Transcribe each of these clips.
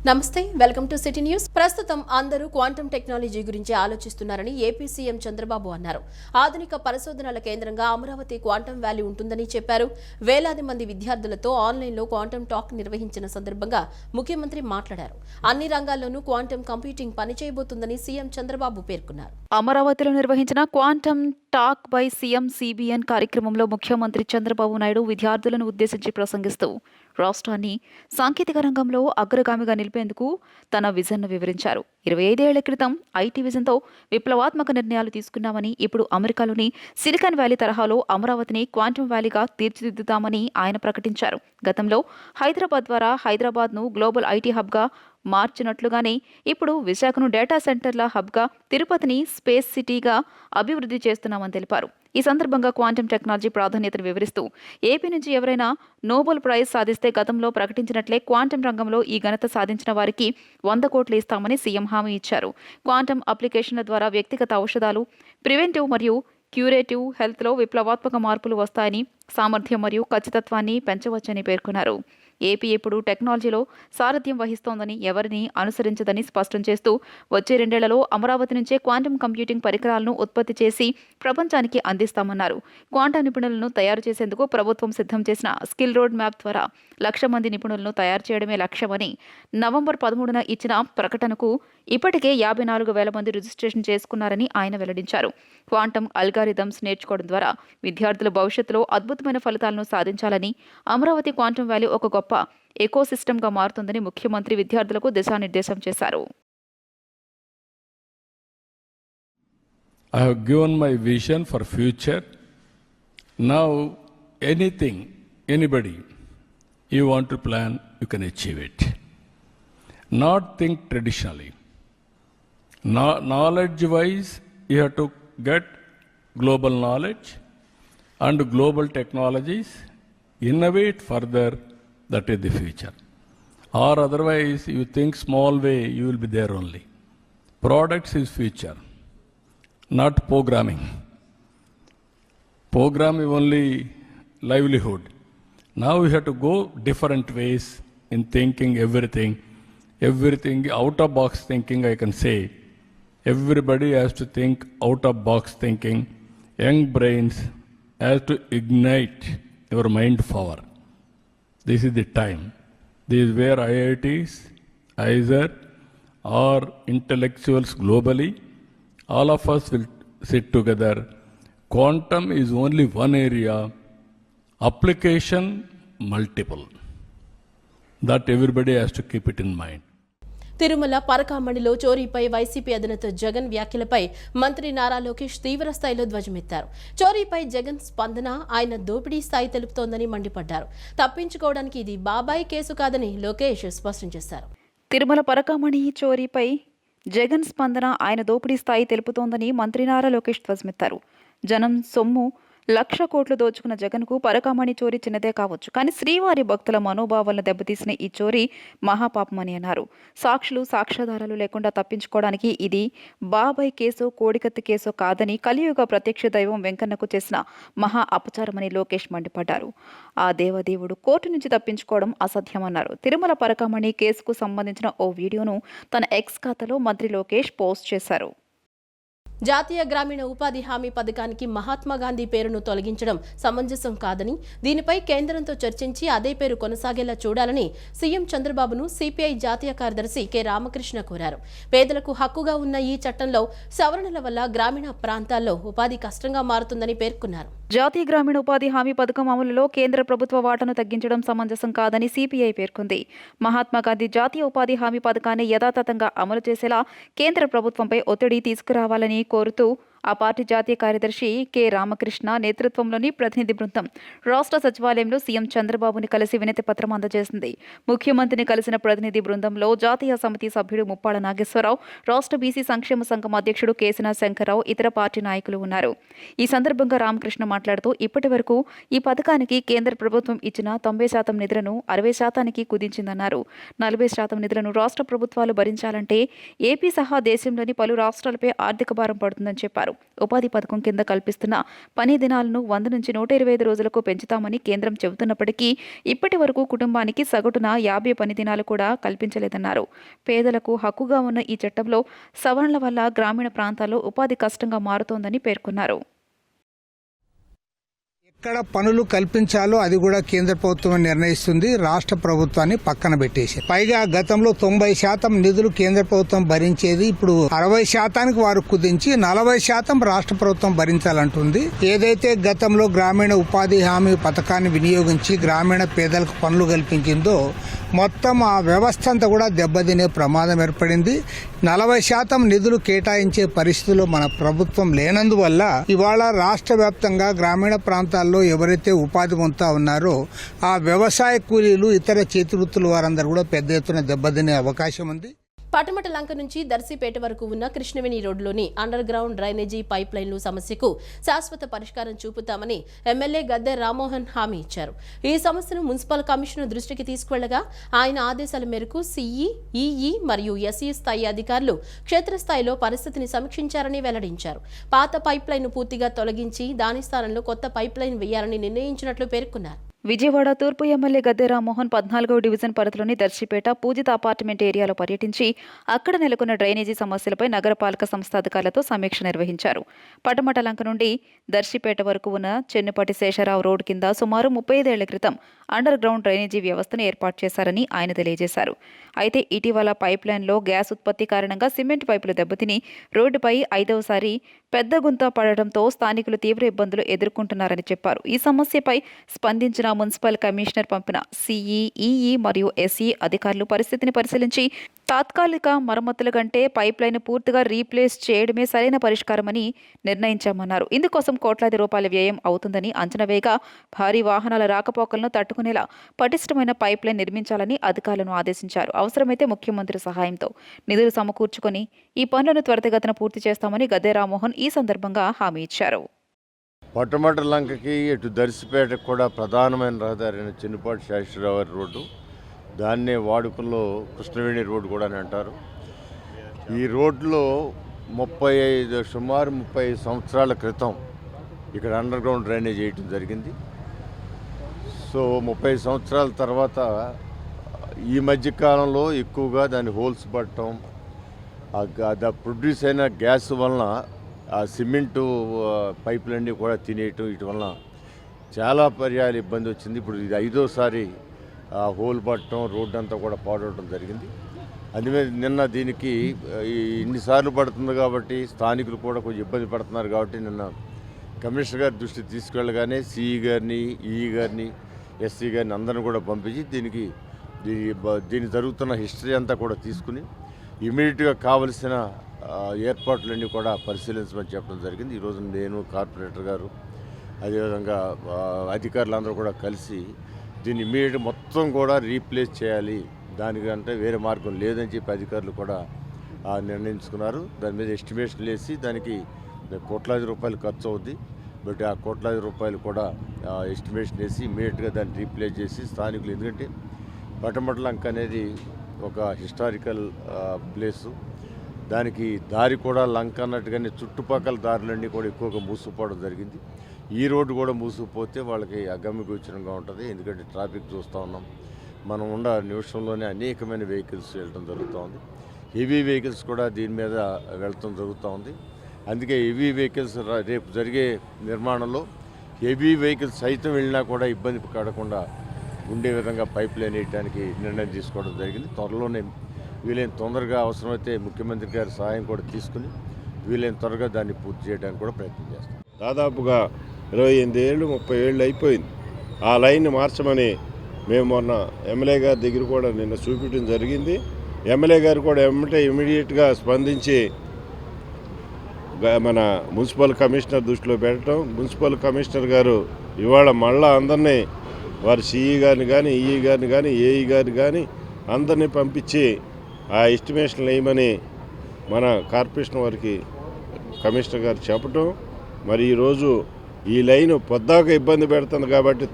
నమస్తే, welcome to city news. ప్రస్తుతం అందరూ క్వాంటం టెక్నాలజీ గురించి ఆలోచిస్తున్నారని ఏపీ సీఎం చంద్రబాబు అన్నారు. ఆధునిక పరిశోధనల కేంద్రంగా అమరావతి క్వాంటం వ్యాలీ ఉంటుందని చెప్పారు. వేలాది మంది విద్యార్థులతో ఆన్లైన్లో క్వాంటం టాక్ నిర్వహించిన సందర్భంగా ముఖ్యమంత్రి మాట్లాడారు. అన్ని రంగాల్లోనూ క్వాంటం కంప్యూటింగ్ పనిచేయబోతుందని సీఎం చంద్రబాబు పేర్కొన్నారు. అమరావతిలో నిర్వహించిన quantum talk by CM CBN కార్యక్రమంలో ముఖ్యమంత్రి చంద్రబాబు నాయుడు విద్యార్థులను ఉద్దేశించి ప్రసంగిస్తూ రాష్ట్రాన్ని సాంకేతిక రంగంలో అగ్రగామిగా నిలిపేందుకు తన విజన్ను వివరించారు. 25 ఏళ్ల క్రితం ఐటీ విజన్తో విప్లవాత్మక నిర్ణయాలు తీసుకున్నామని, ఇప్పుడు అమెరికాలోని సిలికాన్ వ్యాలీ తరహాలో అమరావతిని క్వాంటం వ్యాలీగా తీర్చిదిద్దుతామని ఆయన ప్రకటించారు. గతంలో హైదరాబాద్ ద్వారా హైదరాబాద్ను గ్లోబల్ ఐటీ హబ్గా మార్చినట్లుగానే ఇప్పుడు విశాఖను డేటా సెంటర్ల హబ్గా, తిరుపతిని స్పేస్ సిటీగా అభివృద్ధి చేస్తున్నామని తెలిపారు. ఈ సందర్భంగా క్వాంటం టెక్నాలజీ ప్రాధాన్యతను వివరిస్తూ ఏపీ నుంచి ఎవరైనా నోబెల్ ప్రైజ్ సాధిస్తే గతంలో ప్రకటించినట్లే క్వాంటం రంగంలో ఈ ఘనత సాధించిన వారికి 100 కోట్లు ఇస్తామని సీఎం హామీ ఇచ్చారు. క్వాంటం అప్లికేషన్ల ద్వారా వ్యక్తిగత ఔషధాలు, ప్రివెంటివ్ మరియు క్యూరేటివ్ హెల్త్లో విప్లవాత్మక మార్పులు వస్తాయని, సామర్థ్యం మరియు ఖచ్చితత్వాన్ని పెంచవచ్చని పేర్కొన్నారు. ఏపీ ఇప్పుడు టెక్నాలజీలో సారథ్యం వహిస్తోందని, ఎవరిని అనుసరించదని స్పష్టం చేస్తూ వచ్చే 2 ఏళ్లలో అమరావతి నుంచే క్వాంటం కంప్యూటింగ్ పరికరాలను ఉత్పత్తి చేసి ప్రపంచానికి అందిస్తామన్నారు. క్వాంటం నిపుణులను తయారు చేసేందుకు ప్రభుత్వం సిద్ధం చేసిన స్కిల్ రోడ్ మ్యాప్ ద్వారా 1,00,000 మంది నిపుణులను తయారు చేయడమే లక్ష్యమని నవంబర్ 13న ఇచ్చిన ప్రకటనకు ఇప్పటికే 54,000 మంది రిజిస్ట్రేషన్ చేసుకున్నారని ఆయన వెల్లడించారు. క్వాంటం అల్గారిథమ్స్ నేర్చుకోవడం ద్వారా విద్యార్థుల భవిష్యత్తులో అద్భుతమైన ఫలితాలను సాధించాలని, అమరావతి క్వాంటం వ్యాలీ ఒక గొప్ప ఎకోసిస్టమ్గా మారుతుందని ముఖ్యమంత్రి విద్యార్థులకు దిశానిర్దేశం చేశారు. I have given my vision for future. Now anything, anybody you want to plan, you can achieve it. Not think traditionally. Knowledge-wise, you have to get global knowledge and global technologies, innovate further, that is the future. Or otherwise, you think small way, you will be there only. Products is future, not programming. Program is only livelihood. Now we have to go different ways in thinking everything out of box thinking, I can say. Everybody has to think out of box thinking. Young brains has to ignite your mind power. This is the time. This is where IITs, IISER, or intellectuals globally, all of us will sit together. Quantum is only one area, application multiple. That everybody has to keep it in mind. Tirumala పరకామణిలో చోరీపై YCP అధినేత జగన్ వ్యాఖ్యలపై మంత్రి నారా లోకేష్ తీవ్ర స్థాయిలో ధ్వజమెత్తారు. చోరీపై జగన్ స్పందన ఆయన దోపిడీ స్థాయి తెలుపుతోందని మండిపడ్డారు. తప్పించుకోవడానికి ఇది బాబాయ్ కేసు కాదని లోకేష్ స్పష్టం చేశారు. తిరుమల పరకామణి చోరీపై జగన్ స్పందన ఆయన దోపిడీ స్థాయి తెలుపుతోందని మంత్రి నారా లోకేష్ ధ్వజమెత్తారు. జనం సొమ్ము 1,00,000 కోట్లు దోచుకున్న జగన్కు పరకామణి చోరీ చిన్నదే కావచ్చు, కానీ శ్రీవారి భక్తుల మనోభావాలను దెబ్బతీసిన ఈ చోరీ మహాపాపమని అన్నారు. సాక్షులు, సాక్ష్యాధారాలు లేకుండా తప్పించుకోవడానికి ఇది బాబాయ్ కేసో, కోడికత్తి కేసో కాదని, కలియుగ ప్రత్యక్ష దైవం వెంకన్నకు చేసిన మహా అపచారమని లోకేష్ మండిపడ్డారు. ఆ దేవదేవుడు కోర్టు నుంచి తప్పించుకోవడం అసాధ్యమన్నారు. తిరుమల పరకామణి కేసుకు సంబంధించిన ఓ వీడియోను తన ఎక్స్ ఖాతాలో మంత్రి లోకేష్ పోస్ట్ చేశారు. జాతీయ గ్రామీణ ఉపాధి హామీ పథకానికి మహాత్మా గాంధీ పేరును తొలగించడం సమంజసం కాదని, దీనిపై కేంద్రంతో చర్చించి అదే పేరు కొనసాగేలా చూడాలని సీఎం చంద్రబాబును సిపిఐ జాతీయ కార్యదర్శి కె రామకృష్ణ కోరారు. పేదలకు హక్కుగా ఉన్న ఈ చట్టంలో సవరణల వల్ల గ్రామీణ ప్రాంతాల్లో ఉపాధి కష్టంగా మారుతుందని పేర్కొన్నారు. జాతీయ గ్రామీణ ఉపాధి హామీ పథకం అమలులో కేంద్ర ప్రభుత్వ వాటాను తగ్గించడం సమంజసం కాదని సిపిఐ పేర్కొంది. మహాత్మాగాంధీ జాతీయ ఉపాధి హామీ పథకాన్ని యథాతథంగా అమలు చేసేలా కేంద్ర ప్రభుత్వంపై ఒత్తిడి తీసుకురావాలని కోరుతూ ఆ పార్టీ జాతీయ కార్యదర్శి కె రామకృష్ణ నేతృత్వంలోని ప్రతినిధి బృందం రాష్ట్ర సచివాలయంలో సీఎం చంద్రబాబుని కలిసి వినతి పత్రం అందజేసింది. ముఖ్యమంత్రిని కలిసిన ప్రతినిధి బృందంలో జాతీయ సమితి సభ్యుడు ముప్పాడ నాగేశ్వరరావు, రాష్ట్ర బీసీ సంక్షేమ సంఘం అధ్యక్షుడు కేశినా శంకర్రావు, ఇతర పార్టీ నాయకులు ఉన్నారు. ఈ సందర్భంగా రామకృష్ణ మాట్లాడుతూ ఇప్పటి వరకు ఈ పథకానికి కేంద్ర ప్రభుత్వం ఇచ్చిన 90% నిధులను 60%కి కుదించిందన్నారు. 40% నిధులను రాష్ట్ర ప్రభుత్వాలు భరించాలంటే ఏపీ సహా దేశంలోని పలు రాష్ట్రాలపై ఆర్థిక భారం పడుతుందని చెప్పారు. చేశారు. ఉపాధి పథకం కింద కల్పిస్తున్న పని దినాలను 100 నుంచి 125 రోజులకు పెంచుతామని కేంద్రం చెబుతున్నప్పటికీ ఇప్పటి వరకు కుటుంబానికి సగటున 50 పని దినాలు కూడా కల్పించలేదన్నారు. పేదలకు హక్కుగా ఉన్న ఈ చట్టంలో సవరణల వల్ల గ్రామీణ ప్రాంతాల్లో ఉపాధి కష్టంగా మారుతోందని పేర్కొన్నారు. ఎక్కడ పనులు కల్పించాలో అది కూడా కేంద్ర ప్రభుత్వం నిర్ణయిస్తుంది. రాష్ట్ర ప్రభుత్వాన్ని పక్కన పెట్టేసి పైగా గతంలో 90% నిధులు కేంద్ర ప్రభుత్వం భరించేది ఇప్పుడు 60% వారు కుదించి 40% రాష్ట్ర ప్రభుత్వం భరించాలంటుంది. ఏదైతే గతంలో గ్రామీణ ఉపాధి హామీ పథకాన్ని వినియోగించి గ్రామీణ పేదలకు పనులు కల్పించిందో మొత్తం ఆ వ్యవస్థ అంతా కూడా దెబ్బతినే ప్రమాదం ఏర్పడింది. 40% నిధులు కేటాయించే పరిస్థితుల్లో మన ప్రభుత్వం లేనందువల్ల ఇవాళ రాష్ట్ర వ్యాప్తంగా గ్రామీణ ప్రాంతాల్లో ఎవరైతే ఉపాధి పొందుతా ఉన్నారో ఆ వ్యవసాయ కూలీలు ఇతర చేతివృత్తుల వారందరూ కూడా పెద్ద ఎత్తున దెబ్బతినే అవకాశం ఉంది. పటమట లంక నుంచి దర్శిపేట వరకు ఉన్న కృష్ణవేణి రోడ్డులోని అండర్ గ్రౌండ్ డ్రైనేజీ పైప్ లైన్లు సమస్యకు శాశ్వత పరిష్కారం చూపుతామని ఎమ్మెల్యే గద్దె రామ్మోహన్ హామీ ఇచ్చారు. ఈ సమస్యను మున్సిపల్ కమిషనర్ దృష్టికి తీసుకువెళ్లగా ఆయన ఆదేశాల మేరకు సిఈ, ఈఈ మరియు ఎస్ఈ స్థాయి అధికారులు క్షేత్రస్థాయిలో పరిస్థితిని సమీక్షించారని వెల్లడించారు. పాత పైప్ లైన్ పూర్తిగా తొలగించి దాని స్థానంలో కొత్త పైప్ లైన్ వేయాలని నిర్ణయించినట్లు పేర్కొన్నారు. విజయవాడ తూర్పు ఎమ్మెల్యే గద్దె రామ్మోహన్ 14వ డివిజన్ పరిధిలోని దర్శిపేట పూజిత అపార్ట్మెంట్ ఏరియాలో పర్యటించి అక్కడ నెలకొన్న డ్రైనేజీ సమస్యలపై నగరపాలక సంస్థ అధికారులతో సమీక్ష నిర్వహించారు. పటమట లంక నుండి దర్శిపేట వరకు ఉన్న చెన్నుపాటి శేషరావు రోడ్ కింద సుమారు 35 ఏళ్ల క్రితం అండర్ గ్రౌండ్ డ్రైనేజీ వ్యవస్థను ఏర్పాటు చేశారని ఆయన తెలియజేశారు. అయితే ఇటీవల పైప్ లైన్లో గ్యాస్ ఉత్పత్తి కారణంగా సిమెంట్ పైపులు దెబ్బతిని రోడ్డుపై 5వసారి పెద్ద గుంత పడడంతో స్థానికులు తీవ్ర ఇబ్బందులు ఎదుర్కొంటున్నారని చెప్పారు. ఈ సమస్యపై స్పందించిన మున్సిపల్ కమిషనర్ పంపిన సిఈ, ఈఈ మరియు ఎస్ఈ అధికారులు పరిస్థితిని పరిశీలించి తాత్కాలిక మరమ్మతుల కంటే పైప్ లైన్ పూర్తిగా రీప్లేస్ చేయడమే సరైన పరిష్కారమని నిర్ణయించామన్నారు. ఇందుకోసం కోట్లాది రూపాయల వ్యయం అవుతుందని అంచనా వేయగా భారీ వాహనాల రాకపోకలను తట్టుకునేలా పటిష్టమైన పైప్ లైన్ నిర్మించాలని అధికారులను ఆదేశించారు. అవసరమైతే ముఖ్యమంత్రి సహాయంతో నిధులు సమకూర్చుకొని ఈ పనులను త్వరితగతిన పూర్తి చేస్తామని గద్దె రామ్మోహన్ ఈ సందర్భంగా హామీ ఇచ్చారు. పటమట లంకకి ఇటు దర్శిపేటకు కూడా ప్రధానమైన రహదారి అయిన చెన్నుపాటి శేషరావు రోడ్డు, దాన్నే వాడుకల్లో కృష్ణవేణి రోడ్డు కూడా అని అంటారు. ఈ రోడ్లో సుమారు 35 సంవత్సరాల క్రితం ఇక్కడ అండర్ గ్రౌండ్ డ్రైనేజ్ వేయటం జరిగింది. సో 30 సంవత్సరాల తర్వాత ఈ మధ్యకాలంలో ఎక్కువగా దాన్ని హోల్స్ పట్టడం, ప్రొడ్యూస్ అయిన గ్యాస్ వలన ఆ సిమెంటు పైపులన్నీ కూడా తినేయటం, వీటి వలన చాలా పర్యాలు ఇబ్బంది వచ్చింది. ఇప్పుడు ఇది 5వసారి హోల్ పట్టడం, రోడ్డు అంతా కూడా పాడవడం జరిగింది. అందుకే నిన్న దీనికి ఇన్నిసార్లు పడుతుంది కాబట్టి స్థానికులు కూడా కొంచెం ఇబ్బంది పడుతున్నారు కాబట్టి నిన్న కమిషనర్ గారి దృష్టికి తీసుకెళ్ళగానే సిఈ గారిని, ఈఈ గారిని, ఎస్సీ గారిని అందరిని కూడా పంపించి దీని జరుగుతున్న హిస్టరీ అంతా కూడా తీసుకుని ఇమీడియట్గా కావలసిన ఏర్పాట్లన్నీ కూడా పరిశీలించమని చెప్పడం జరిగింది. ఈరోజు నేను, కార్పొరేటర్ గారు, అదేవిధంగా అధికారులందరూ కూడా కలిసి దీన్ని ఇమీడియట్ మొత్తం కూడా రీప్లేస్ చేయాలి, దానికంటే వేరే మార్గం లేదని చెప్పి అధికారులు కూడా నిర్ణయించుకున్నారు. దాని మీద ఎస్టిమేషన్ వేసి దానికి కోట్లాది రూపాయలు ఖర్చు అవుద్ది. బట్ ఆ కోట్లాది రూపాయలు కూడా ఎస్టిమేషన్ వేసి ఇమీడియట్గా దాన్ని రీప్లేస్ చేసి స్థానికులు, ఎందుకంటే పటమట లంక అనేది ఒక హిస్టారికల్ ప్లేసు, దానికి దారి కూడా లంక అన్నట్టుగానే చుట్టుపక్కల దారులన్నీ కూడా ఎక్కువగా మూసుకుపోవడం జరిగింది. ఈ రోడ్డు కూడా మూసుకుపోతే వాళ్ళకి అగమ్యగోచరంగా ఉంటుంది. ఎందుకంటే ట్రాఫిక్ చూస్తూ ఉన్నాం, మనం ఉన్న నిమిషంలోనే అనేకమైన వెహికల్స్ వెళ్ళడం జరుగుతూ ఉంది. హెవీ వెహికల్స్ కూడా దీని మీద వెళ్ళటం జరుగుతూ ఉంది. అందుకే హెవీ వెహికల్స్ రేపు జరిగే నిర్మాణంలో హెవీ వెహికల్స్ సైతం వెళ్ళినా కూడా ఇబ్బంది పడకుండా ఉండే విధంగా పైప్ లైన్ వేయడానికి నిర్ణయం తీసుకోవడం జరిగింది. త్వరలోనే వీలైన తొందరగా అవసరమైతే ముఖ్యమంత్రి గారి సహాయం కూడా తీసుకుని వీలైన త్వరగా దాన్ని పూర్తి చేయడానికి కూడా ప్రయత్నం చేస్తాం. దాదాపుగా 28 ఏళ్ళు 30 ఏళ్ళు అయిపోయింది. ఆ లైన్ మార్చమని మేము మొన్న ఎమ్మెల్యే గారి దగ్గర కూడా నిన్న చూపించడం జరిగింది. ఎమ్మెల్యే గారు కూడా ఇమీడియట్గా స్పందించి మన మున్సిపల్ కమిషనర్ దృష్టిలో పెట్టడం, మున్సిపల్ కమిషనర్ గారు ఇవాళ మళ్ళా అందరినీ వారి సిఈ గారిని కానీ, ఈఈ గారిని కానీ, ఏఈ గారిని కానీ అందరినీ పంపించి ఆ ఎస్టిమేషన్ వేయమని మన కార్పొరేషన్ వారికి కమిషనర్ గారు చెప్పటం. మరి ఈరోజు ఈ లైన్ పొద్దాక ఇబ్బంది పెడుతుంది కాబట్టి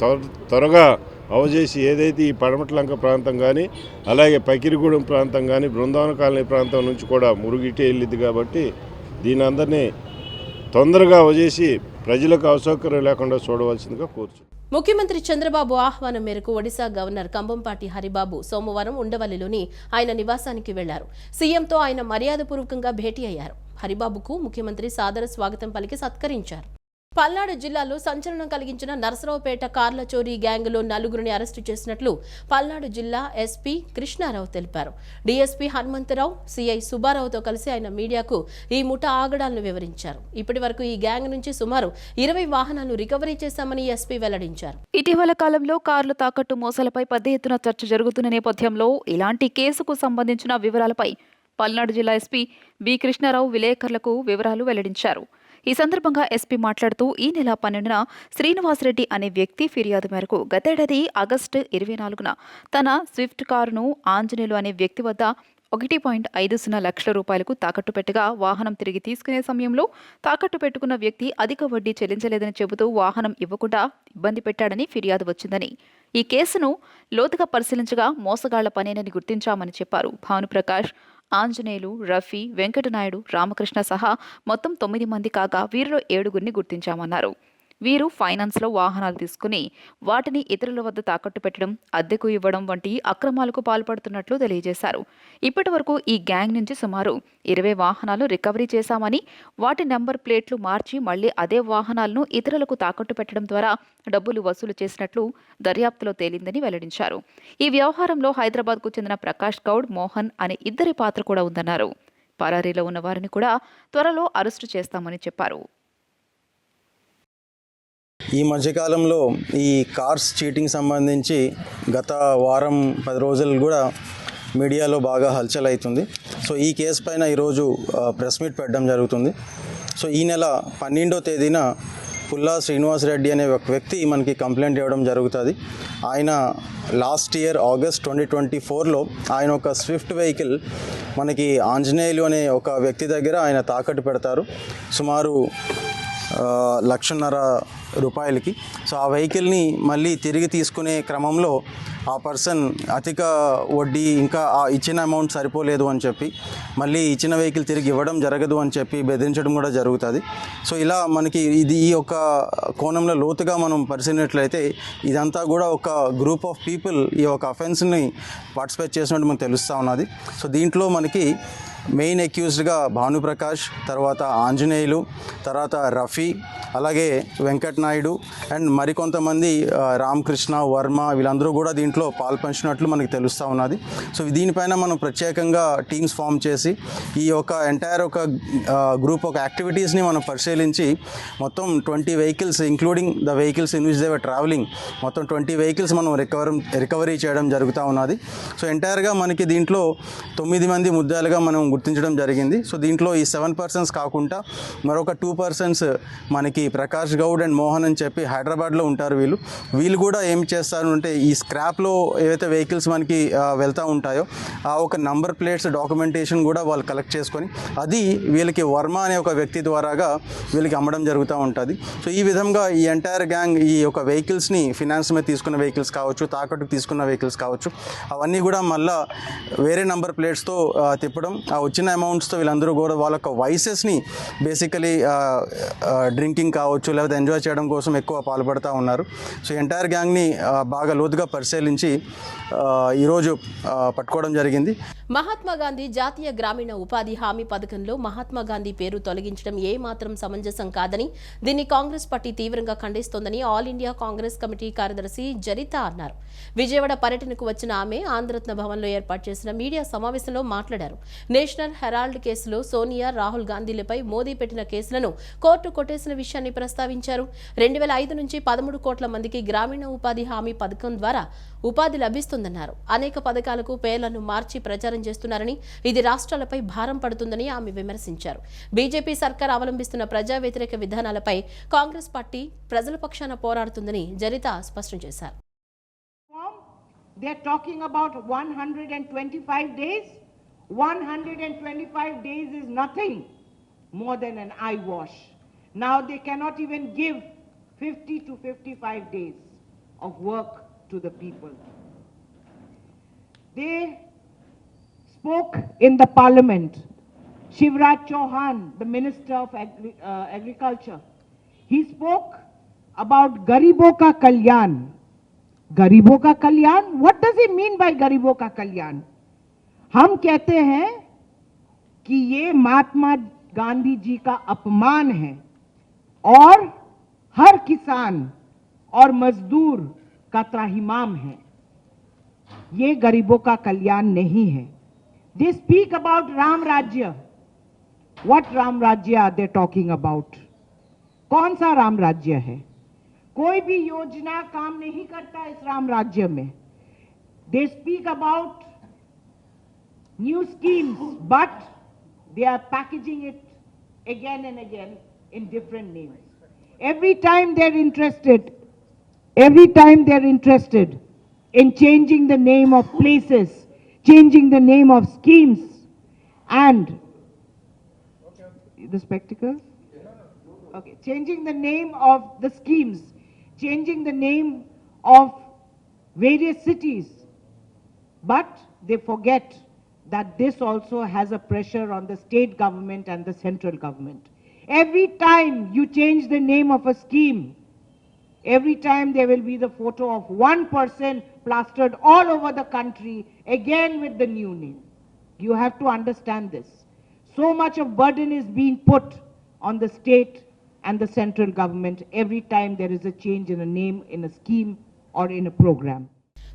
త్వరగా అవజేసి ఏదైతే ఈ పడమట లంక ప్రాంతం కానీ, అలాగే పకిరిగూడెం ప్రాంతం కానీ, బృందావన కాలనీ ప్రాంతం నుంచి కూడా మురుగిటే వెళ్ళిద్ది కాబట్టి దీని అందరినీ తొందరగా చేసి ప్రజలకు అసౌకర్యం లేకుండా చూడవలసిందిగా కోరుచు. ముఖ్యమంత్రి చంద్రబాబు ఆహ్వానం మేరకు ఒడిశా గవర్నర్ కంబంపాటి హరిబాబు సోమవారం ఉండవల్లిలోని ఆయన నివాసానికి వెళ్లారు. సీఎంతో ఆయన మర్యాదపూర్వకంగా భేటీ అయ్యారు. హరిబాబుకు ముఖ్యమంత్రి సాదర స్వాగతం పలికి సత్కరించారు. పల్నాడు జిల్లాలో సంచలనం కలిగించిన నరసరావుపేట కార్ల చోరీ గ్యాంగ్లో 4గురిని అరెస్టు చేసినట్లు పల్నాడు జిల్లా ఎస్పీ కృష్ణారావు తెలిపారు. డీఎస్పీ హనుమంతరావు, సీఐ సుబ్బారావుతో కలిసి ఆయన మీడియాకు ఈ ముఠా ఆగడాలను వివరించారు. ఇప్పటి వరకు ఈ గ్యాంగ్ నుంచి సుమారు 20 వాహనాలు రికవరీ చేశామని ఎస్పీ వెల్లడించారు. ఇటీవల కాలంలో కార్లు తాకట్టు మోసాలపై పెద్ద ఎత్తున చర్చ జరుగుతున్న నేపథ్యంలో ఇలాంటి కేసుకు సంబంధించిన వివరాలపై పల్నాడు జిల్లా ఎస్పీ బి కృష్ణారావు విలేకరులకు వివరాలు వెల్లడించారు. ఈ సందర్భంగా ఎస్పీ మాట్లాడుతూ ఈ నెల 12న శ్రీనివాసరెడ్డి అనే వ్యక్తి ఫిర్యాదు మేరకు గతేడాది ఆగస్టు 24న తన స్విఫ్ట్ కారును ఆంజనేయులు అనే వ్యక్తి వద్ద 1.50 లక్షల రూపాయలకు తాకట్టు పెట్టగా వాహనం తిరిగి తీసుకునే సమయంలో తాకట్టు పెట్టుకున్న వ్యక్తి అధిక వడ్డీ చెల్లించలేదని చెబుతూ వాహనం ఇవ్వకుండా ఇబ్బంది పెట్టాడని ఫిర్యాదు వచ్చిందని, ఈ కేసును లోతుగా పరిశీలించగా మోసగాళ్ల పనేనని గుర్తించామని చెప్పారు. భానుప్రకాష్, ఆంజనేయులు, రఫీ, వెంకటనాయుడు, రామకృష్ణ సహా మొత్తం 9 మంది కాగా వీరిలో 7గురిని గుర్తించామన్నారు. వీరు ఫైనాన్స్లో వాహనాలు తీసుకుని వాటిని ఇతరుల వద్ద తాకట్టు పెట్టడం, అద్దెకు ఇవ్వడం వంటి అక్రమాలకు పాల్పడుతున్నట్లు తెలియజేశారు. ఇప్పటి వరకు ఈ గ్యాంగ్ నుంచి సుమారు 20 వాహనాలు రికవరీ చేశామని, వాటి నెంబర్ ప్లేట్లు మార్చి మళ్లీ అదే వాహనాలను ఇతరులకు తాకట్టు పెట్టడం ద్వారా డబ్బులు వసూలు చేసినట్లు దర్యాప్తులో తేలిందని వెల్లడించారు. ఈ వ్యవహారంలో హైదరాబాద్కు చెందిన ప్రకాష్ గౌడ్, మోహన్ అనే ఇద్దరి పాత్ర కూడా ఉందన్నారు. పరారీలో ఉన్న వారిని కూడా త్వరలో అరెస్టు చేస్తామని చెప్పారు. ఈ మధ్యకాలంలో ఈ కార్స్ చీటింగ్ సంబంధించి గత వారం 10 రోజులు కూడా మీడియాలో బాగా హల్చల్ అవుతుంది. సో ఈ కేసు పైన ఈరోజు ప్రెస్ మీట్ పెట్టడం జరుగుతుంది. సో ఈ నెల 12వ తేదీన పుల్లా శ్రీనివాసరెడ్డి అనే ఒక వ్యక్తి మనకి కంప్లైంట్ ఇవ్వడం జరుగుతుంది. ఆయన లాస్ట్ ఇయర్ ఆగస్ట్ 2024లో ఆయన ఒక స్విఫ్ట్ వెహికల్ మనకి ఆంజనేయులు అనే ఒక వ్యక్తి దగ్గర ఆయన తాకట్టు పెడతారు సుమారు 1.5 లక్షల రూపాయలకి. సో ఆ వెహికల్ని మళ్ళీ తిరిగి తీసుకునే క్రమంలో ఆ పర్సన్ అధిక వడ్డీ ఇంకా ఆ ఇచ్చిన అమౌంట్ సరిపోలేదు అని చెప్పి మళ్ళీ ఇచ్చిన వెహికల్ తిరిగి ఇవ్వడం జరగదు అని చెప్పి బెదిరించడం కూడా జరుగుతుంది. సో ఇలా మనకి ఈ యొక్క కోణంలో లోతుగా మనం పరిశీలినట్లయితే ఇదంతా కూడా ఒక గ్రూప్ ఆఫ్ పీపుల్ ఈ ఒక అఫెన్స్ని పార్టిసిపేట్ చేసినట్టు మనకు తెలుస్తూ ఉన్నది. సో దీంట్లో మనకి మెయిన్ అక్యూజ్డ్గా భానుప్రకాష్, తర్వాత ఆంజనేయులు, తర్వాత రఫీ, అలాగే వెంకటనాయుడు అండ్ మరికొంతమంది రామకృష్ణ, వర్మ వీళ్ళందరూ కూడా దీంట్లో పాల్పంచినట్లు మనకు తెలుస్తూ ఉన్నది. సో దీనిపైన మనం ప్రత్యేకంగా టీమ్స్ ఫామ్ చేసి ఈ యొక్క ఎంటైర్ ఒక గ్రూప్ ఒక యాక్టివిటీస్ని మనం పరిశీలించి మొత్తం 20 vehicles including the vehicles in which they were travelling మొత్తం 20 వెహికల్స్ మనం రికవరీ చేయడం జరుగుతూ ఉన్నది. సో ఎంటైర్గా మనకి దీంట్లో 9 మంది ముద్దాలుగా మనం గుర్తించడం జరిగింది. సో దీంట్లో ఈ 7 పర్సన్స్ కాకుండా మరొక 2 పర్సన్స్ మనకి ప్రకాష్ గౌడ్ అండ్ మోహన్ అని చెప్పి హైదరాబాద్లో ఉంటారు. వీళ్ళు కూడా ఏం చేస్తారు అంటే ఈ స్క్రాప్లో ఏవైతే వెహికల్స్ మనకి వెళ్తూ ఉంటాయో ఆ ఒక నంబర్ ప్లేట్స్ డాక్యుమెంటేషన్ కూడా వాళ్ళు కలెక్ట్ చేసుకొని అది వీళ్ళకి వర్మ అనే ఒక వ్యక్తి ద్వారాగా వీళ్ళకి అమ్మడం జరుగుతూ ఉంటుంది. సో ఈ విధంగా ఈ ఎంటైర్ గ్యాంగ్ ఈ యొక్క వెహికల్స్ని ఫినాన్స్ మీద తీసుకున్న వెహికల్స్ కావచ్చు, తాకట్టుకు తీసుకున్న వెహికల్స్ కావచ్చు, అవన్నీ కూడా మళ్ళీ వేరే నంబర్ ప్లేట్స్తో తిప్పడం, ఆ వచ్చిన అమౌంట్స్తో వీళ్ళందరూ కూడా వాళ్ళ యొక్క వైసెస్ని బేసికలీ డ్రింకింగ్ కావచ్చు లేకపోతే ఎంజాయ్ చేయడం కోసం ఎక్కువ పాల్పడుతూ ఉన్నారు. సో ఎంటైర్ గ్యాంగ్ని బాగా లోతుగా పరిశీలించి ఈరోజు పట్టుకోవడం జరిగింది. మహాత్మా గాంధీ జాతీయ గ్రామీణ ఉపాధి హామీ పథకంలో మహాత్మా గాంధీ పేరు తొలగించడం ఏమాత్రం సమంజసం కాదని, దీన్ని కాంగ్రెస్ పార్టీ తీవ్రంగా ఖండిస్తోందని ఆల్ ఇండియా కాంగ్రెస్ కమిటీ కార్యదర్శి జరిత అన్నారు. విజయవాడ పర్యటనకు వచ్చిన ఆమె ఆంధ్రరత్న భవన్లో ఏర్పాటు చేసిన మీడియా సమావేశంలో మాట్లాడారు. నేషనల్ హెరాల్డ్ కేసులో సోనియా, రాహుల్ గాంధీలపై మోదీ పెట్టిన కేసులను కోర్టు కొట్టేసిన విషయాన్ని ప్రస్తావించారు. 2005 నుంచి 13 కోట్ల మందికి గ్రామీణ ఉపాధి హామీ పథకం ద్వారా ఉపాధి లభిస్తుందన్నారు. అనేక పథకాలకు పేర్లను మార్చి ప్రచారం చేస్తున్నారని, ఇది రాష్ట్రాలపై భారం పడుతుందని ఆమె విమర్శించారు. బీజేపీ సర్కార్ అవలంబిస్తున్న ప్రజా వ్యతిరేక విధానాలపై కాంగ్రెస్ పార్టీ ప్రజల పక్షాన పోరాడుతుందని జరిత స్పష్టం చేశారు. They are talking about 125 days. 125 days is nothing more than an eye wash. Now they cannot even give 50 to 55 days of work to the people. They spoke in the parliament Shivraj Chauhan, the Minister of Agriculture, he spoke about Garibon Ka Kalyan. Garibon Ka Kalyan? What does he mean by Garibon Ka Kalyan? हम कहते हैं कि ये महात्मा गांधी जी का अपमान है और हर किसान और मजदूर का त्राहिमाम है। ये गरीबों का कल्याण नहीं है। They speak about राम राज्य। What राम राज्य are they talking about? कौन सा राम राज्य है? कोई भी योजना काम नहीं करता इस राम राज्य में। They speak about new schemes, but they are packaging it again and again in different names. Every time they're interested in changing the name of places, changing the name of schemes, and the spectacles? Okay, changing the name of the schemes, changing the name of various cities, but they forget that this also has a pressure on the state government and the central government. Every time you change the name of a scheme, every time there will be the photo of one person plastered all over the country, again with the new name. You have to understand this. So much of burden is being put on the state and the central government every time there is a change in a name, in a scheme, or in a program.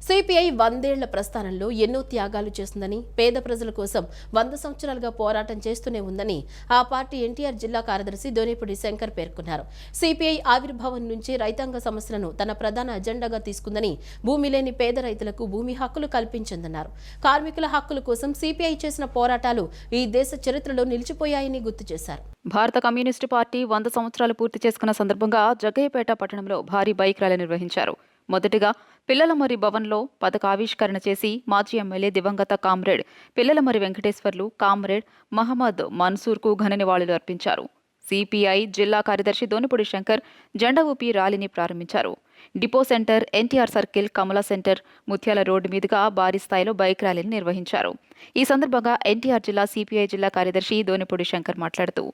CPI 100 ఏళ్ల ప్రస్థానంలో ఎన్నో త్యాగాలు చేస్తుందని, పేద ప్రజల కోసం 100 సంవత్సరాలుగా పోరాటం చేస్తూనే ఉందని ఆ పార్టీ ఎన్టీఆర్ జిల్లా కార్యదర్శి దోనేపూడి శంకర్ పేర్కొన్నారు. సిపిఐ ఆవిర్భావం నుంచి రైతాంగ సమస్యలను తన ప్రధాన అజెండాగా తీసుకుందని, భూమి లేని పేద రైతులకు భూమి హక్కులు కల్పించిందన్నారు. కార్మికుల హక్కుల కోసం సిపిఐ చేసిన పోరాటాలు ఈ దేశ చరిత్రలో నిలిచిపోయాయని గుర్తు చేశారు. భారత కమ్యూనిస్టు పార్టీ 100 సంవత్సరాలు పూర్తి చేసుకున్న సందర్భంగా జగ్గయ్యపేట పట్టణంలో భారీ బైక్ ర్యాలీ నిర్వహించారు. మొదటిగా పిల్లలమర్రి భవన్లో పతాకావిష్కరణ చేసి మాజీ ఎమ్మెల్యే దివంగత కామ్రేడ్ పిల్లలమర్రి వెంకటేశ్వర్లు, కామ్రేడ్ మహమ్మద్ మన్సూర్కు ఘన నివాళులు అర్పించారు. సిపిఐ జిల్లా కార్యదర్శి దోనిపూడి శంకర్ జెండా ఊపి ర్యాలీని ప్రారంభించారు. డిపో సెంటర్, ఎన్టీఆర్ సర్కిల్, కమలా సెంటర్, ముత్యాల రోడ్డు మీదుగా భారీ స్థాయిలో బైక్ ర్యాలీని నిర్వహించారు. ఈ సందర్భంగా ఎన్టీఆర్ జిల్లా సిపిఐ జిల్లా కార్యదర్శి దోనిపూడి శంకర్ మాట్లాడుతూ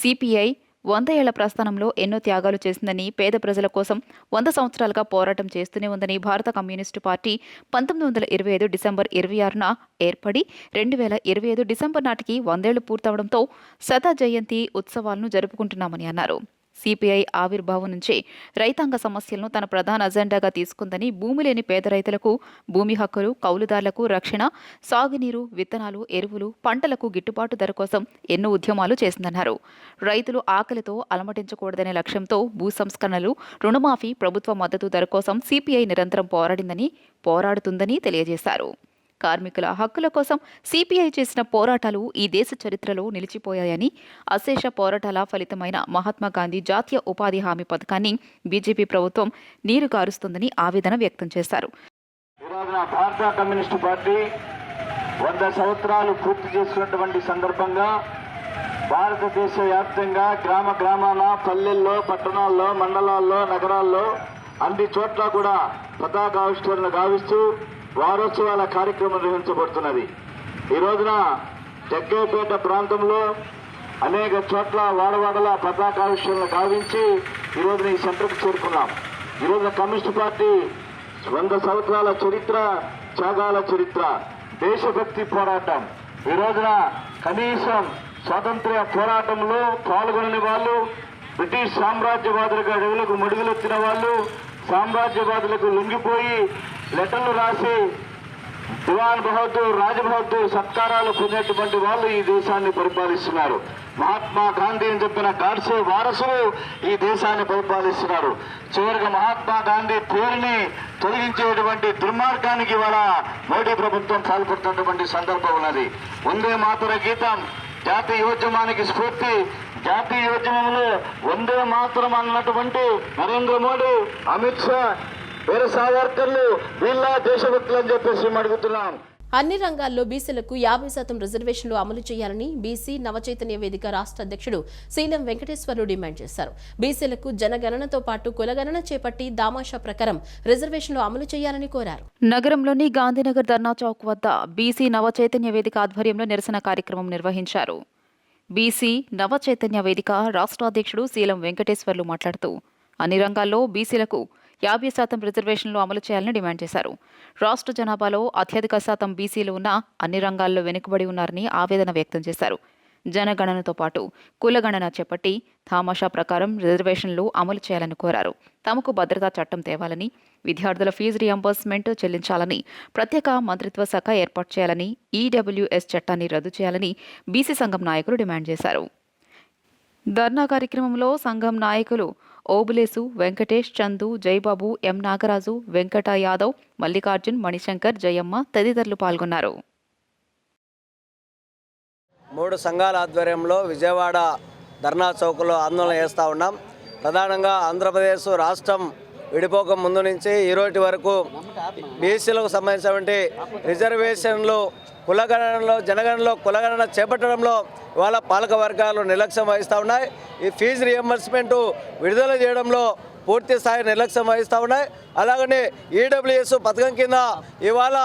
సిపిఐ 100 ఏళ్ల ప్రస్థానంలో ఎన్నో త్యాగాలు చేసిందని, పేద ప్రజల కోసం 100 సంవత్సరాలుగా పోరాటం చేస్తూనే ఉందని, భారత కమ్యూనిస్టు పార్టీ 1925 డిసెంబర్ 26న ఏర్పడి 2025 డిసెంబర్ నాటికి 100 ఏళ్లు పూర్తవడంతో శత జయంతి ఉత్సవాలను జరుపుకుంటున్నామని అన్నారు. సిపిఐ ఆవిర్భావం నుంచే రైతాంగ సమస్యలను తన ప్రధాన అజెండాగా తీసుకుందని, భూమి లేని పేద రైతులకు భూమి హక్కులు, కౌలుదారులకు రక్షణ, సాగునీరు, విత్తనాలు, ఎరువులు, పంటలకు గిట్టుబాటు ధర కోసం ఎన్నో ఉద్యమాలు చేసిందన్నారు. రైతులు ఆకలితో అలమటించకూడదనే లక్ష్యంతో భూ సంస్కరణలు, రుణమాఫీ, ప్రభుత్వ మద్దతు ధర కోసం సిపిఐ నిరంతరం పోరాడుతుందని తెలియజేశారు. కార్మికుల హక్కుల కోసం సిపిఐ చేసిన పోరాటాలు ఈ దేశ చరిత్రలో నిలిచిపోయాయని, అశేష పోరాటాల ఫలితమైన మహాత్మా గాంధీ జాతీయ ఉపాధి హామీ పథకాన్ని బీజేపీ ప్రభుత్వం నీరుగారుస్తుందని ఆవేదన వ్యక్తం చేశారు. భారత కమ్యూనిస్టు పార్టీ 100 సంవత్సరాలు పూర్తి చేసుకున్నటువంటి సందర్భంగా భారతదేశ వ్యాప్తంగా గ్రామాల, పల్లెల్లో, పట్టణాల్లో, మండలాల్లో, నగరాల్లో అన్ని చోట్ల కూడా పతాకావిష్కరణ గావిస్తూ వారోత్సవాల కార్యక్రమం నిర్వహించబడుతున్నది. ఈ రోజున జగ్గయ్యపేట ప్రాంతంలో అనేక చోట్ల వాడవాడల పతాకావిష్కరణ గావించి ఈ రోజున ఈ సెంటర్కి చేరుకున్నాం. ఈ రోజున కమ్యూనిస్టు పార్టీ 100 సంవత్సరాల చరిత్ర, త్యాగాల చరిత్ర, దేశభక్తి పోరాటం. ఈ రోజున కనీసం స్వాతంత్ర్య పోరాటంలో పాల్గొనని వాళ్ళు, బ్రిటిష్ సామ్రాజ్యవాదులుగా అడవులకు మడుగులెత్తిన వాళ్ళు, సామ్రాజ్యవాదులకు లొంగిపోయి లెటర్లు రాసి దివాన్ బహదూర్, రాజబహదూర్ సత్కారాలు పొందేటువంటి వాళ్ళు ఈ దేశాన్ని పరిపాలిస్తున్నారు. మహాత్మా గాంధీ అని చెప్పిన గాడ్సే వారసులు ఈ దేశాన్ని పరిపాలిస్తున్నారు. చివరిగా మహాత్మా గాంధీ పేరుని తొలగించేటువంటి దుర్మార్గానికి ఇవాళ మోడీ ప్రభుత్వం పాల్పడుతున్నటువంటి సందర్భం ఉన్నది. వందే మాతర గీతం జాతీయోద్యమానికి స్ఫూర్తి. జాతీయోద్యమంలో వందే మాతరం అన్నటువంటి నరేంద్ర మోడీ, అమిత్ షా, వీర సావర్కర్లు వీళ్ళ దేశభక్తులు అని చెప్పేసి అడుగుతున్నాం. అన్ని రంగాల్లో బీసీలకు 50% రిజర్వేషన్లు అమలు చేయాలని బీసీ నవచైతన్య వేదిక రాష్ట్ర అధ్యక్షుడు సీలం వెంకటేశ్వర్లు డిమాండ్ చేశారు. బీసీలకు జనగణనతో పాటు కులగణన చేపట్టి దామాషా ప్రకారం రిజర్వేషన్లు అమలు చేయాలని కోరారు. నగరంలోని గాంధీనగర్ ధర్నా చౌక్ వద్ద బీసీ నవచైతన్య వేదిక ఆధ్వర్యంలో నిరసన కార్యక్రమం నిర్వహించారు. బీసీ నవ చైతన్య వేదిక రాష్ట్ర అధ్యక్షుడు శీలం వెంకటేశ్వర్లు మాట్లాడుతూ అన్ని రంగాల్లో బీసీలకు 50% రిజర్వేషన్లు అమలు చేయాలని డిమాండ్ చేశారు. రాష్ట్ర జనాభాలో అత్యధిక శాతం బీసీలు ఉన్న అన్ని రంగాల్లో వెనుకబడి ఉన్నారని ఆవేదన వ్యక్తం చేశారు. జనగణనతో పాటు కులగణన చేపట్టి తామాషా ప్రకారం రిజర్వేషన్లు అమలు చేయాలని కోరారు. తమకు భద్రతా చట్టం తేవాలని, విద్యార్థుల ఫీజు రియంబర్స్మెంట్ చెల్లించాలని, ప్రత్యేక మంత్రిత్వ శాఖ ఏర్పాటు చేయాలని, ఈడబ్ల్యూఎస్ చట్టాన్ని రద్దు చేయాలని బీసీ సంఘం నాయకులు డిమాండ్ చేశారు. ధర్నా కార్యక్రమంలో సంఘం నాయకులు ఓబులేసు, వెంకటేష్, చందు, జైబాబు, ఎం నాగరాజు, వెంకట యాదవ్, మల్లికార్జున్, మణిశంకర్, జయమ్మ తదితరులు పాల్గొన్నారు. 3 సంఘాల ఆధ్వర్యంలో విజయవాడ ధర్నా చౌక్లో ఆందోళన చేస్తూ ఉన్నాం. ప్రధానంగా ఆంధ్రప్రదేశ్ రాష్ట్రం విడిపోక ముందు నుంచి ఈరోజు వరకు బీసీలకు సంబంధించినటువంటి రిజర్వేషన్లు కులగణనలో జనగణనలో కులగణన చేపట్టడంలో ఇవాళ పాలక వర్గాలు నిర్లక్ష్యం వహిస్తూ ఉన్నాయి. ఈ ఫీజు రియంబర్స్మెంట్ విడుదల చేయడంలో పూర్తి స్థాయి నిర్లక్ష్యం వహిస్తూ ఉన్నాయి. అలాగనే ఈడబ్ల్యూఎస్ పథకం కింద ఇవాళ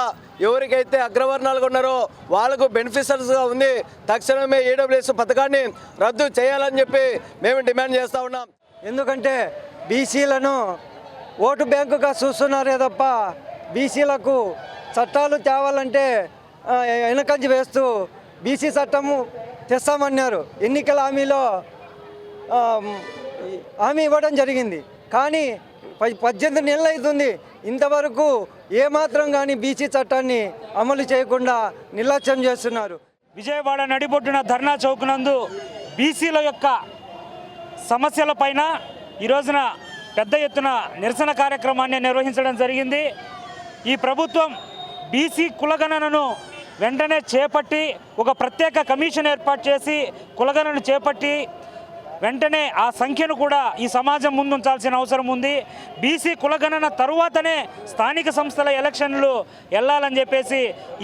ఎవరికైతే అగ్రవర్ణాలుగా ఉన్నారో వాళ్ళకు బెనిఫిషరీస్గా ఉంది. తక్షణమే ఈడబ్ల్యూఎస్ పథకాన్ని రద్దు చేయాలని చెప్పి మేము డిమాండ్ చేస్తూ ఉన్నాం. ఎందుకంటే బీసీలను ఓటు బ్యాంకుగా చూస్తున్నారే తప్ప బీసీలకు చట్టాలు తేవాలంటే వెనకంజి వేస్తూ బీసీ చట్టము తెస్తామన్నారు. ఎన్నికల హామీలో హామీ ఇవ్వడం జరిగింది. కానీ 18 నెలలు అవుతుంది, ఇంతవరకు ఏమాత్రం కానీ బీసీ చట్టాన్ని అమలు చేయకుండా నిర్లక్ష్యం చేస్తున్నారు. విజయవాడ నడిబొడ్డున ధర్నా చౌక్ నందు బీసీల యొక్క సమస్యలపైన ఈ రోజున పెద్ద ఎత్తున నిరసన కార్యక్రమాన్ని నిర్వహించడం జరిగింది. ఈ ప్రభుత్వం బీసీ కులగణనను వెంటనే చేపట్టి ఒక ప్రత్యేక కమిషన్ ఏర్పాటు చేసి కులగణనను చేపట్టి వెంటనే ఆ సంఖ్యను కూడా ఈ సమాజం ముందుంచాల్సిన అవసరం ఉంది. బీసీ కులగణన తరువాతనే స్థానిక సంస్థల ఎలక్షన్లు వెళ్ళాలని చెప్పేసి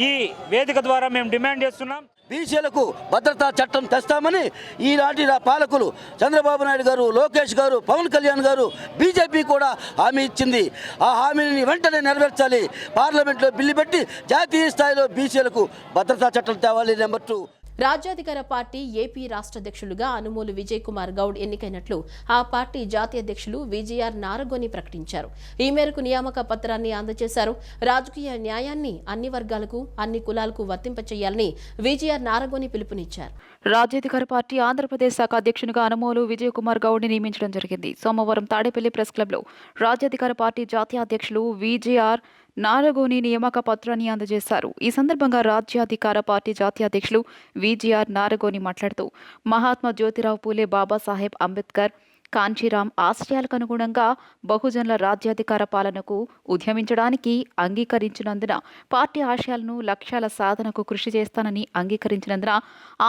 ఈ వేదిక ద్వారా మేము డిమాండ్ చేస్తున్నాం. బీసీలకు భద్రతా చట్టం తెస్తామని ఈనాటి పాలకులు చంద్రబాబు నాయుడు గారు, లోకేష్ గారు, పవన్ కళ్యాణ్ గారు, బీజేపీ కూడా హామీ ఇచ్చింది. ఆ హామీని వెంటనే నెరవేర్చాలి. పార్లమెంట్లో బిల్లు పెట్టి జాతీయ స్థాయిలో బీసీలకు భద్రతా చట్టం తేవాలి. నెంబర్ 2, రాజ్యాధికార పార్టీ ఏపీ రాష్ట్ర అధ్యక్షులుగా అనుమోలు విజయ్ కుమార్ గౌడ్ ఎన్నికైనట్లు ఆ పార్టీ జాతీయ అధ్యక్షులు విజిఆర్ నారగోని ప్రకటించారు. ఈ మేరకు నియామక పత్రాన్ని అందజేశారు. రాజకీయ న్యాయాన్ని అన్ని వర్గాలకు, అన్ని కులాలకు వర్తింపచేయాలని విజిఆర్ నారగోని పిలుపునిచ్చారు. రాజ్యాధికార పార్టీ ఆంధ్రప్రదేశ్ శాఖ అధ్యక్షునిగా అనుమోలు విజయ్ కుమార్ గౌడ్ని నియమించడం జరిగింది. సోమవారం తాడేపల్లి ప్రెస్ క్లబ్లో రాజ్యాధికార పార్టీ జాతీయ అధ్యక్షులు విజిఆర్ నారగోని నియామక పత్రాన్ని అందజేశారు. ఈ సందర్భంగా రాజ్యాధికార పార్టీ జాతీయ అధ్యక్షులు విజిఆర్ నారగోని మాట్లాడుతూ మహాత్మా జ్యోతిరావు పూలే, బాబాసాహెబ్ అంబేద్కర్, కాంచీరాం ఆశయాలకు అనుగుణంగా బహుజనుల రాజ్యాధికార పాలనకు ఉద్యమించడానికి అంగీకరించినందున పార్టీ ఆశయాలను, లక్ష్యాల సాధనకు కృషి చేస్తానని అంగీకరించినందున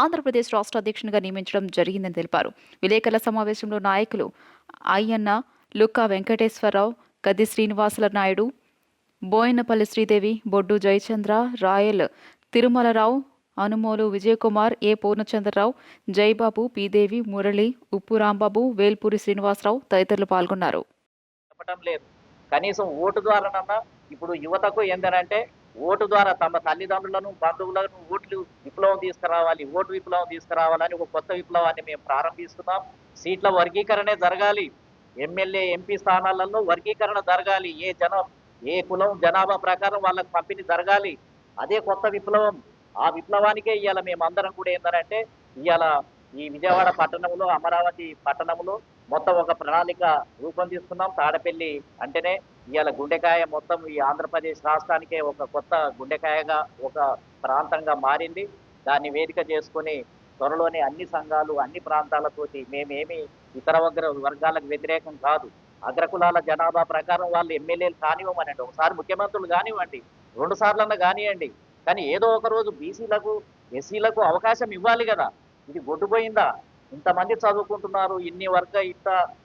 ఆంధ్రప్రదేశ్ రాష్ట్ర అధ్యక్షునిగా నియమించడం జరిగిందని తెలిపారు. విలేకరుల సమావేశంలో నాయకులు అయ్యన్న, లుక్కా వెంకటేశ్వరరావు, గది శ్రీనివాసుల నాయుడు, బోయినపల్లి శ్రీదేవి, బొడ్డు జయచంద్ర, రాయల్ తిరుమలరావు, అనుమోలు విజయకుమార్, ఏ పూర్ణచంద్రరావు, జైబాబు, పీదేవి, మురళి, ఉప్పు రాంబాబు, వేల్పూరి శ్రీనివాసరావు తదితరులు పాల్గొన్నారు. చెప్పటం లేదు. కనీసం ఓటు ద్వారానన్నా ఇప్పుడు యువతకు ఏంటంటే ఓటు ద్వారా తమ తల్లిదండ్రులను, బంధువులను ఓటు విప్లవం తీసుకురావాలని ఒక కొత్త విప్లవాన్ని మేము ప్రారంభిస్తున్నాం. సీట్ల వర్గీకరణే జరగాలి. ఎమ్మెల్యే, ఎంపీ స్థానాలలో వర్గీకరణ జరగాలి. ఏ కులం జనాభా ప్రకారం వాళ్ళకి పంపిణీ జరగాలి. అదే కొత్త విప్లవం. ఆ విప్లవానికే ఇవాళ మేమందరం కూడా ఏంటంటే ఇవాళ ఈ విజయవాడ పట్టణంలో, అమరావతి పట్టణంలో మొత్తం ఒక ప్రణాళిక రూపొందిస్తున్నాం. తాడపల్లి అంటేనే ఇవాళ గుండెకాయ, మొత్తం ఈ ఆంధ్రప్రదేశ్ రాష్ట్రానికే ఒక కొత్త గుండెకాయగా, ఒక ప్రాంతంగా మారింది. దాన్ని వేదిక చేసుకుని త్వరలోనే అన్ని సంఘాలు, అన్ని ప్రాంతాలతోటి మేమేమి ఇతర వర్గాలకు వ్యతిరేకం కాదు. అగ్రకులాల జనాభా ప్రకారం వాళ్ళు ఎమ్మెల్యేలు కానివ్వమనండి, ఒకసారి ముఖ్యమంత్రులు కానివ్వండి, 2 సార్లన్నా కానివ్వండి. కానీ ఏదో ఒక రోజు బీసీలకు, ఎస్సీలకు అవకాశం ఇవ్వాలి కదా. ఇది గొడ్డుపోయిందా? ఇంతమంది చదువుకుంటున్నారు,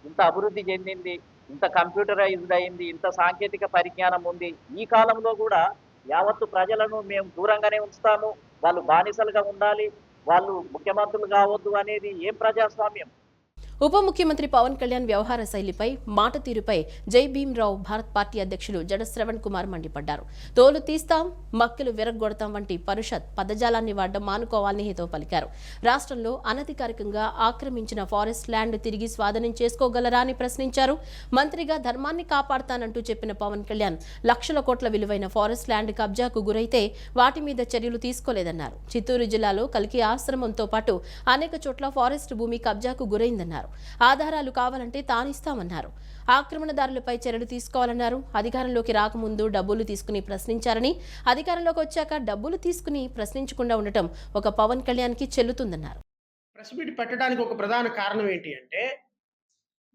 ఇంత అభివృద్ధి చెందింది, ఇంత కంప్యూటరైజ్డ్ అయింది, ఇంత సాంకేతిక పరిజ్ఞానం ఉంది. ఈ కాలంలో కూడా యావత్తు ప్రజలను మేము దూరంగానే ఉంచుతాము, వాళ్ళు బానిసలుగా ఉండాలి, వాళ్ళు ముఖ్యమంత్రులు కావద్దు అనేది ఏం ప్రజాస్వామ్యం? ఉప ముఖ్యమంత్రి పవన్ కళ్యాణ్ వ్యవహార శైలిపై మాట తీరుపై జై భీమ్రావు భారత్ పార్టీ అధ్యక్షులు జడ శ్రవణ్ కుమార్ మండిపడ్డారు. తోలు తీస్తాం, మక్కలు విరగ్గొడతాం వంటి పరుషత్ పదజాలాన్ని వాడడం మానుకోవాలని హితవు పలికారు. రాష్ట్రంలో అనధికారికంగా ఆక్రమించిన ఫారెస్ట్ ల్యాండ్ తిరిగి స్వాధీనం చేసుకోగలరా అని ప్రశ్నించారు. మంత్రిగా ధర్మాన్ని కాపాడతానంటూ చెప్పిన పవన్ కళ్యాణ్ లక్షల కోట్ల విలువైన ఫారెస్ట్ ల్యాండ్ కబ్జాకు గురైతే వాటి మీద చర్యలు తీసుకోలేదన్నారు. చిత్తూరు జిల్లాలో కల్కి ఆశ్రమంతో పాటు అనేక చోట్ల ఫారెస్ట్ భూమి కబ్జాకు గురైందన్నారు. ఆధారాలు కావాలంటే తానిస్తామన్నారు. ఆక్రమణదారులపై చర్యలు తీసుకోవాలన్నారు. అధికారంలోకి రాకముందు డబ్బులు తీసుకుని ప్రశ్నించారని, అధికారంలోకి వచ్చాక డబ్బులు తీసుకుని ప్రశ్నించకుండా ఉండటం ఒక పవన్ కళ్యాణ్ కి చెల్లుతుందన్నారు. ప్రెస్ మీట్ పెట్టడానికి ఒక ప్రధాన కారణం ఏంటి అంటే,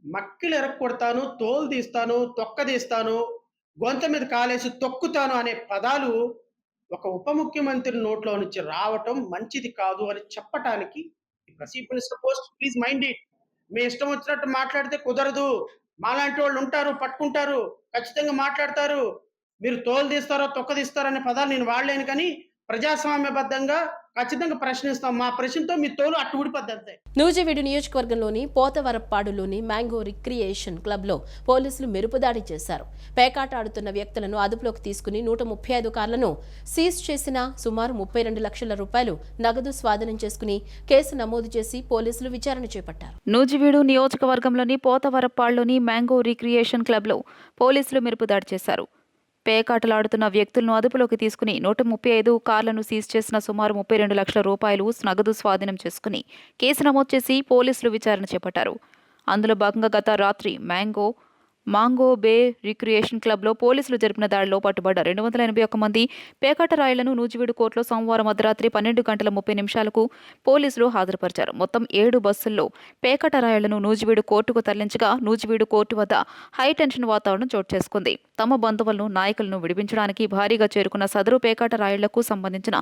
మక్కిలు ఎరక్కొడతాను, తోలు తీస్తాను, తొక్క తీస్తాను, గొంత మీద కాలేసి తొక్కుతాను అనే పదాలు ఒక ఉప ముఖ్యమంత్రి నోట్లో నుంచి రావటం మంచిది కాదు అని చెప్పటానికి chief minister post please mind it. మీ ఇష్టం వచ్చినట్టు మాట్లాడితే కుదరదు. మాలాంటి వాళ్ళు ఉంటారు, పట్టుకుంటారు, ఖచ్చితంగా మాట్లాడతారు. మీరు తోలు తీస్తారో తొక్క తీస్తారో అనే పదాలు నేను వాడలేను, కానీ ప్రజాస్వామ్యబద్ధంగా ఖచ్చితంగా ప్రశ్నిస్తాం. మా ప్రశ్నతో మీ తోలు అట్టు ఊడిపోద్ది అంతే. నూజివీడు నియోజకవర్గంలోని పోతవరప్పాడులోని మ్యాంగో రిక్రియేషన్ క్లబ్ లో పోలీసులు మెరుపుదాడి చేశారు. పేకాట ఆడుతున్న వ్యక్తులను అదుపులోకి తీసుకుని 135 కార్లను సీజ్ చేసిన సుమారు 32 లక్షల రూపాయలు నగదు స్వాధీనం చేసుకుని కేసు నమోదు చేసి పోలీసులు విచారణ చేపట్టారు. నూజివీడు నియోజకవర్గంలోని పోతవరప్పాడులోని మ్యాంగో రిక్రియేషన్ క్లబ్ లో పోలీసులు మెరుపుదాడి చేశారు. పేకాటలాడుతున్న వ్యక్తులను అదుపులోకి తీసుకుని 135 కార్లను సీజ్ చేసిన సుమారు 32 లక్షల రూపాయలు నగదు స్వాధీనం చేసుకుని కేసు నమోదు చేసి పోలీసులు విచారణ చేపట్టారు. అందులో భాగంగా గత రాత్రి మాంగో బే రిక్రియేషన్ క్లబ్లో పోలీసులు జరిపిన దాడిలో పట్టుబడ్డ 281 మంది పేకాట రాయులను నూజివీడు కోర్టులో సోమవారం అర్ధరాత్రి 12 గంటల 30 నిమిషాలకు పోలీసులు హాజరుపరిచారు. మొత్తం 7 బస్సుల్లో పేకాట రాయులను నూజివీడు కోర్టుకు తరలించగా నూజివీడు కోర్టు వద్ద హైటెన్షన్ వాతావరణం చోటు చేసుకుంది. తమ బంధువులను, నాయకులను విడిపించడానికి భారీగా చేరుకున్న సదరు పేకాట రాయుళ్లకు సంబంధించిన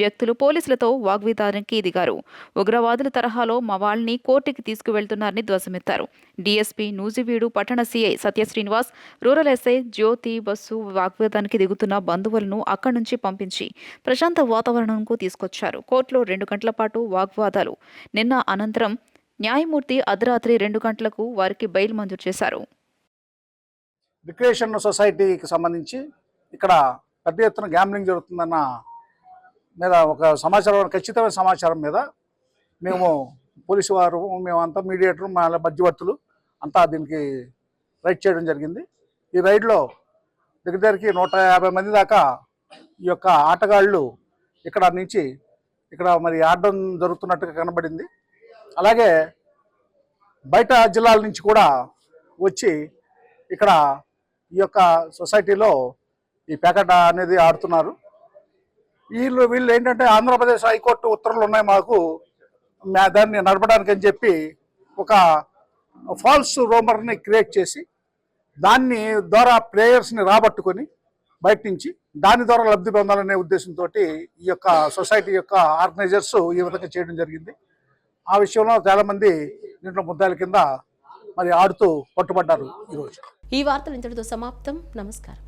వ్యక్తులు పోలీసులతో వాగ్వివాదానికి దిగారు. ఉగ్రవాదుల తరహాలో మా వాళ్ళని కోర్టుకి తీసుకువెళ్తున్నారని ధ్వజమెత్తారు. డీఎస్పీ నూజివీడు పట్టణ సీఐ సత్య శ్రీనివాస్, రూరల్ ఎస్ఐ జ్యోతి బస్సు వాగ్వాదానికి దిగుతున్న బంధువులను అక్కడి నుంచి పంపించి ప్రశాంత వాతావరణంకు తీసుకొచ్చారు. కోర్టులో 2 గంటల పాటు వాగ్వాదాలు నిన్న అనంతరం న్యాయమూర్తి అర్ధరాత్రి 2 గంటలకు వారికి బెయిల్ మంజూరు చేశారు. రిక్రియేషన్ సొసైటీకి సంబంధించి ఇక్కడ పెద్ద ఎత్తున గ్యాంబ్లింగ్ జరుగుతుందన్న మీద ఒక సమాచారం, ఖచ్చితమైన సమాచారం మీద మేము పోలీసు వారు, మేమంతా మీడియేటర్, మా మధ్యవర్తులు అంతా దీనికి రైడ్ చేయడం జరిగింది. ఈ రైడ్లో దగ్గరికి 150 మంది దాకా ఈ యొక్క ఆటగాళ్ళు ఇక్కడ నుంచి మరి ఆడడం జరుగుతున్నట్టుగా కనబడింది. అలాగే బయట జిల్లాల నుంచి కూడా వచ్చి ఇక్కడ ఈ యొక్క సొసైటీలో ఈ పేకాట అనేది ఆడుతున్నారు. వీళ్ళు ఏంటంటే ఆంధ్రప్రదేశ్ హైకోర్టు ఉత్తర్వులు ఉన్నాయి మాకు, దాన్ని నడపడానికి అని చెప్పి ఒక ఫాల్స్ రూమర్ని క్రియేట్ చేసి దాన్ని ద్వారా ప్లేయర్స్ని రాబట్టుకొని బయట నుంచి దాని ద్వారా లబ్ధి పొందాలనే ఉద్దేశంతో ఈ యొక్క సొసైటీ యొక్క ఆర్గనైజర్స్ ఈ విధంగా చేయడం జరిగింది. ఆ విషయంలో చాలామంది దీంట్లో ముద్దాయిల కింద మరి ఆడుతూ పట్టుబడ్డారు ఈరోజు. ఈ వార్తలు ఇంతటితో సమాప్తం. నమస్కారం.